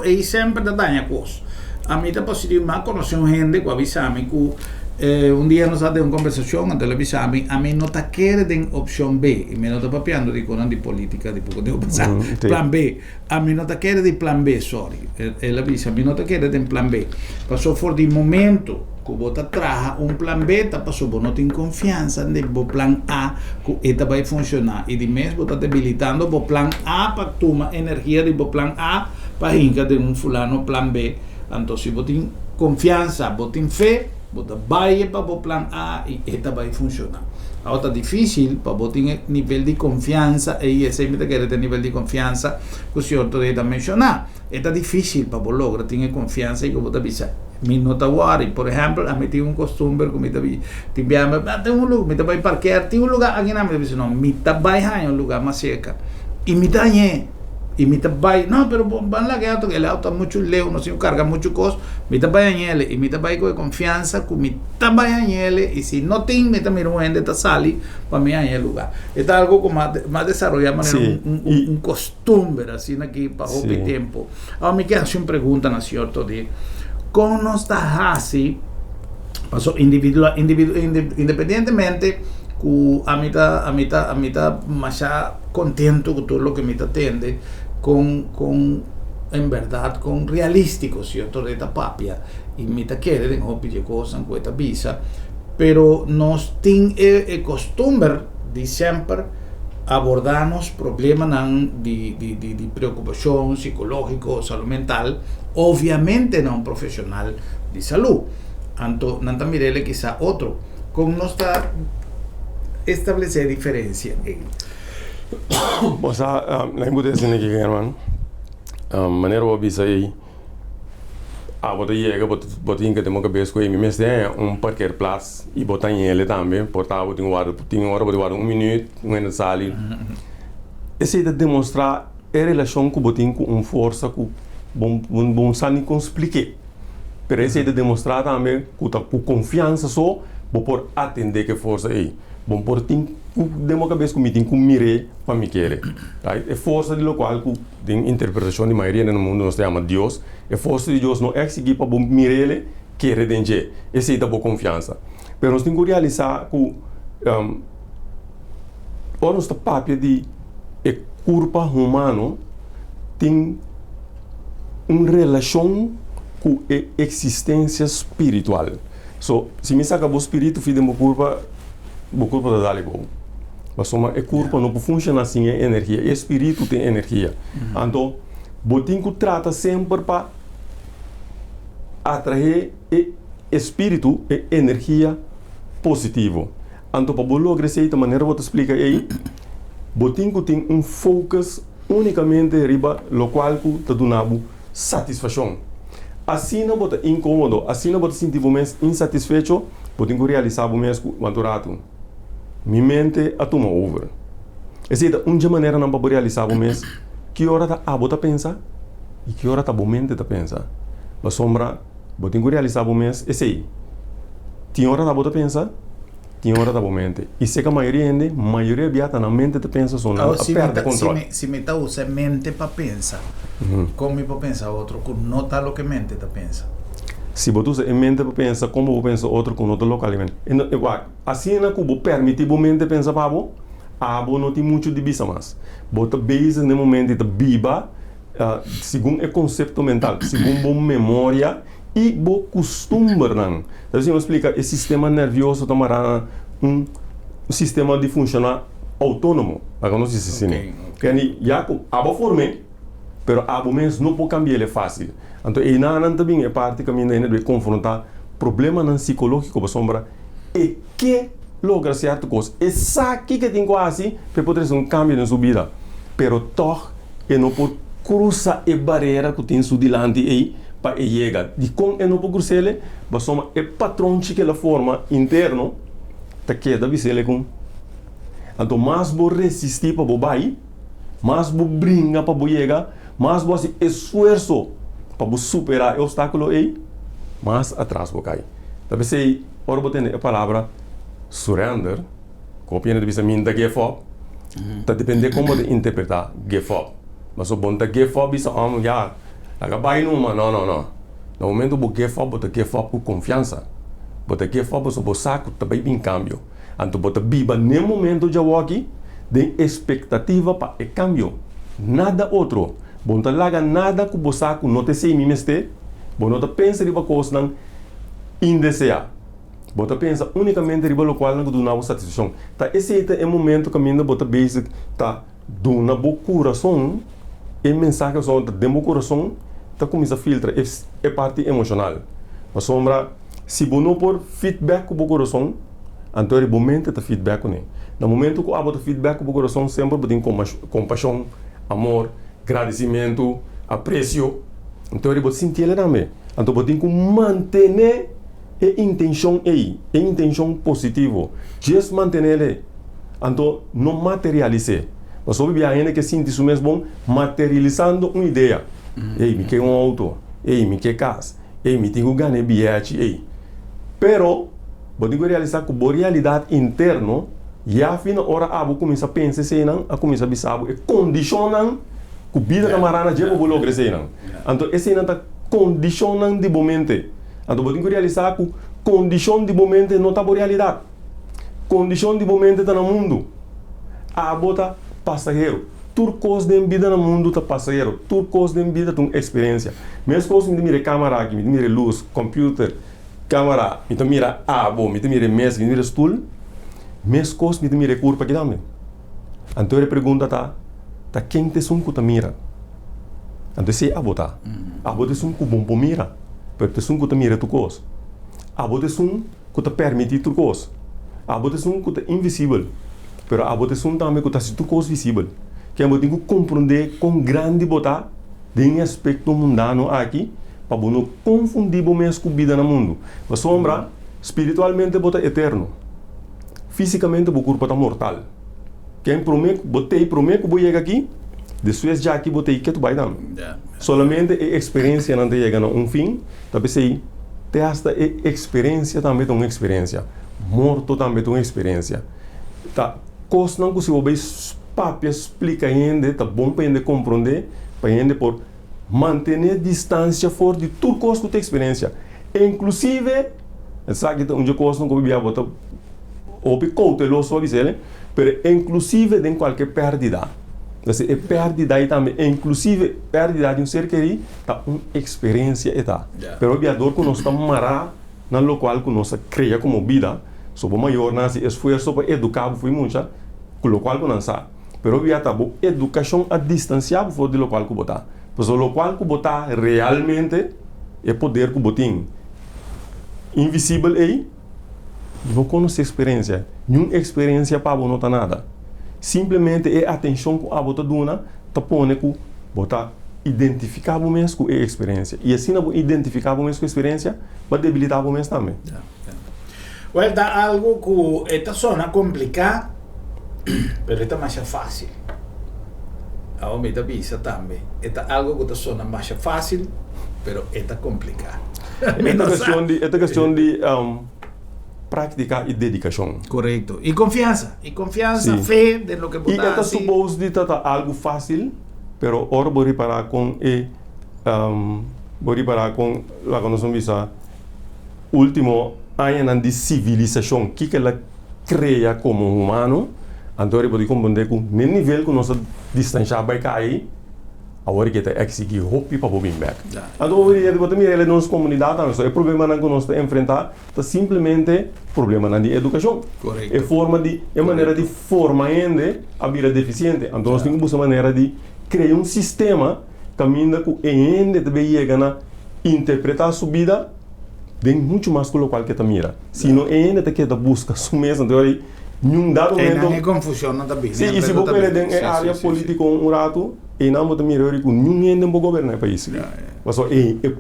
ahí siempre te daña cosas. A mí está positivo, más conocer gente que avisa a mí que un día nos hace una conversación en televisión, a mí no te quiere de opción B, y me no está papiando de cosas de política, de poco de pensar, plan B, a mí no te quiere de plan B, sorry, él avisa, a mí no te quiere de plan B, pasó por el momento que vos te traja un plan B, te pasó, vos no tienes confianza en el plan A, que este va a funcionar, y de mes vos estás debilitando el plan A para tomar energía del plan A para hincar de un fulano plan B, entonces vos tienes confianza, vos tienes fe, vos vai para o plan A e esta vai funcionar. Ahora está difícil para vos tener nivel de confianza e sempre querer ter nivel de confianza que o senhor está mencionar. Está difícil para vos lograr tener confianza e que vos avisa. Mi nota worry, por ejemplo, a mí tengo un costumbre que me te enviamos, tengo un lugar, me te voy a parquear, tengo un lugar aquí en me dice no, me te voy a un lugar más cerca y me dañé. Y me vai, no, pero van la que el auto es mucho leo, no se carga mucho cosas, me está bañando y me está con confianza, que me está bañando y si no tengo, me está mirando, está sali para mí en el lugar. Es algo como más desarrollado, sí. un costumbre así aquí para sí. el tiempo. Ahora me queda una pregunta, ¿no es cierto? De cómo no está así, pasó independientemente que a mí está más contento con todo lo que me atiende, en verdad, con realístico, ¿cierto? De esta papia, y me quiere de no pedir cosas en esta visa, pero nos tiene costumbre de siempre abordarnos problemas de preocupación psicológico, salud mental, obviamente no un profesional de salud. Anto, nanta mirele quizá otro, con no está establecer diferencia. O sea, la importancia de que hermano, manera de visa aí, botar chega, botar que temos que ver com ele, mas tem parqueerplaats e botar ele também, portar botar guarda 1 minuto, na sala. Esse é de demonstrar a relação que botar com força que bom sabe como explicar. Pero esse é de demonstrar também com confiança só, por atender que força aí. Bom, por tem demo cabeça comigo com mire para me querer. É força de local que tem interpretação de maioria no mundo nós chama Deus. É força de Deus não é seguir para bom mire querer dentro. Esse é da boa confiança. Mas nós temos que realizar que o nosso papel de corpo humano tem uma relação com a existência espiritual. So, se me saca o espírito filho do corpo da dali bom. Mas o corpo não funciona assim, é energia. O espírito tem energia. Então, botin que trata sempre para atrair o espírito e energia positiva. Então, para lograr essa maneira, vou te explicar aí. Botin que tem foco unicamente riba, lo qual que te dá satisfação. Assim não bota incômodo, assim não bota sentir mais insatisfeito, botin que realizar o mesmo manturato. Minha mente a toma over. Essa é uma maneira não para realizar o mês. Que hora tá a bota pensa e que hora tá a mente tá pensa. A sombra, botem que realizar o mês. Esse aí. Tem hora tá a bota pensa, tem hora tá a mente. E se que a maioria viata na mente tá pensa só não perde controle. Se me tá usa mente para pensar, como me para pensar outro, que não tá o que mente tá pensa. Se você usa a mente para pensar, como você pensa outro com outro localmente. Assim é que você permite a mente pensar para você, você não tem muito de vista mais. Você base no momento de biba, segundo o conceito mental, segundo a memória e o costume. Então, se eu explicar, o sistema nervioso está sistema de funcionar autônomo. Agora não se diz assim. Que já a forma, mas a mesmo não pode cambiar ele fácil. Então, e não também é parte que a minha de confrontar problema não psicológico para sombra e que logra certa coisa. E sabe que tem quase para poder fazer cambio na sua vida. Pero toch e não pode cruzar a barreira que tem su dilante aí para chegar. De como e não pode cruzar ele, para sombra é patrão que ela forma interno, tá queda visele com. Então, mais vou resistir para o bai, mais vou brincar para o chegar, mais vou fazer esforço para superar o obstáculo aí, mas atrás vou cair. Talvez ora vou ter a palavra surrender, copia de vista minha give up, tá depende como de interpretar give up. Mas o bom da give up isso já, acaba aí numa, não. No momento que give up, você give up com confiança. Você give up, você saco também em cambio. Então você viva no momento de aqui, de expectativa para o cambio. Nada outro. Você não larga nada que você saco não te sei mesmo, você não pensa em uma coisa não indeseada. Você pensa unicamente em o qual não dá uma satisfação. Tá, esse é o momento que ainda você basic tá dando no coração, e mensagem só dentro do coração, tá começa a filtrar é parte emocional. Mas sombra, se você não por feedback com o coração, então é o momento de feedback né. No momento que você feedback com o coração, sempre você tem compaixão, amor, agradecimento, apreço. Então é você sentir ele também. Então você tem que manter a intenção aí, a intenção positiva. Just manter ele. Então não materialize. Mas sobre ainda que sente isso mesmo, materializando uma ideia. Ei, me quer um auto. Ei, me quer casa. Ei, me tenho que ganhar bilhete. Ei. Pero, você realizar com a realidade interna, e a fim da hora, você começa a pensar assim, a começa a pensar, e condicionam que a vida da marana já vai crescer. Então, esse está condicionando de momento. Então, você realizar que condição de momento não está na realidade. Condição de momento está no mundo. A bota passageiro. Tudo coisa de vida no mundo está passageiro. Tudo coisa de vida tem experiência. Mesmo coisa me mira câmera aqui, me mira luz, computer, câmera, me mira abo, me mira mesa, me mira stool. Mesmo coisa me mira curva aqui também. Então a pergunta tá quem te sum que mira? Então se abo tá. Abo te sum que bom mira, pero te sum que mira tu coisa. Abo te sum que te permite tu coisa. Abo te sum que te invisível. Pero a votação também que está sendo coisa visível. Que a gente tem que compreender com grande botar de um aspecto mundano aqui, para não confundir mesmo com a vida no mundo. Mas sombra, espiritualmente bota eterno. Fisicamente o corpo está mortal. Quem promete, botei promete que vou chegar aqui, depois já aqui botei que tu vai dar. Solamente a experiência não chega a um fim, talvez sei, esta experiência também é uma experiência. Morto também é uma experiência. Tá, coisa não consigo ver papo explica ainda, tá bom para ainda compreender, para ainda por manter distância fora de tudo coisa que tem experiência. Inclusive, sabe que onde coisa não combina botar ou cauteloso avisar, mas inclusive de qualquer perdida. Então, é perdida aí também, inclusive perdida de um ser querido, tá uma experiência eta. Pero o aviador que nós estamos mará, na local que nós cria como vida. Sobre maior nesse esforço para educar foi muito, com o local que não sabe. Pero via tá boa educação a distanciar for do local que botar. Pois o local que botar realmente é poder que botim invisível aí. Vou conhecer experiência, nenhuma experiência para não tá nada. Simplesmente é atenção que a bota duna, tá pone que botar identificar o mesmo com a experiência. E assim não identificar o mesmo com a experiência, vai debilitar o mesmo também. Well, da algo que esta zona complicada, pero esta más fácil. A mí visa también. Esta algo que esta zona más fácil, pero esta complicada. Esta questão de prática e dedicação. Correcto. Y confianza, sí. Fe de lo que vos estás. Y esta supone de estar algo fácil, pero ahora voy a reparar con la conocemos visa último anos de civilização que ela cria como humano, então eu posso compreender que no nível que nós distanciar vai cair, agora que está exigir roupa para vir back. Então hoje eu vou mirar nossa comunidade, então o problema que nós estamos enfrentar é simplesmente problema na educação. Correto. É forma de maneira de formar ainda a vida deficiente. Então nós temos que buscar maneira de criar um sistema que ainda também chega a interpretar a sua vida tem muito mais que o local que mira. Se não ainda que busca sua mesa, então aí num dado momento não é confusão não também. Sim, e se você perde em área política um rato, e não pode mirar que ninguém ainda pode governar o país. Mas o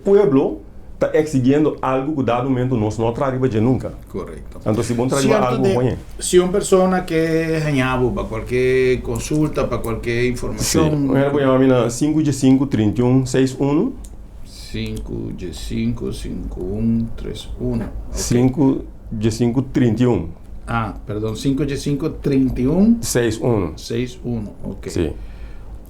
povo está exigindo algo que dado momento nós não traríamos de nunca. Correto. Então se vão trazer algo bom. Se uma pessoa que ganhava para qualquer consulta, para qualquer informação, eu vou chamar na 5G5 3161 5G5 5131. 5 G531. Ah, perdón, 5G5 31 61. 61, ok. Sì.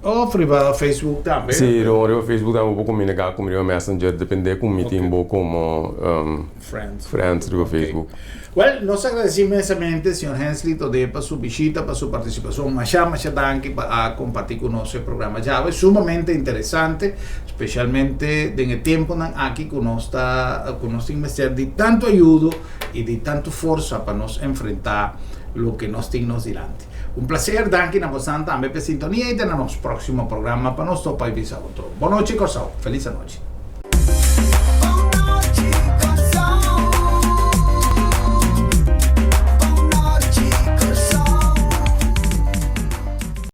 O privado Facebook también. Sì, io Facebook un po' comunicare con il Messenger, dipende con mi timbo come friends di Facebook. Well, nos agradecemos inmensamente, señor Hensley, today por su visita, por su participación. Muchas danke para compartir con nosotros el programa. Ya es sumamente interesante, especialmente en el tiempo aquí que nos está investir de tanto ayuda y de tanto fuerza para nos enfrentar lo que nos tiene delante. Un placer, danke, na vostra también per sintonia y tenemos próximo programa para nosotros país. Buenas noches, Corsao. Feliz noche.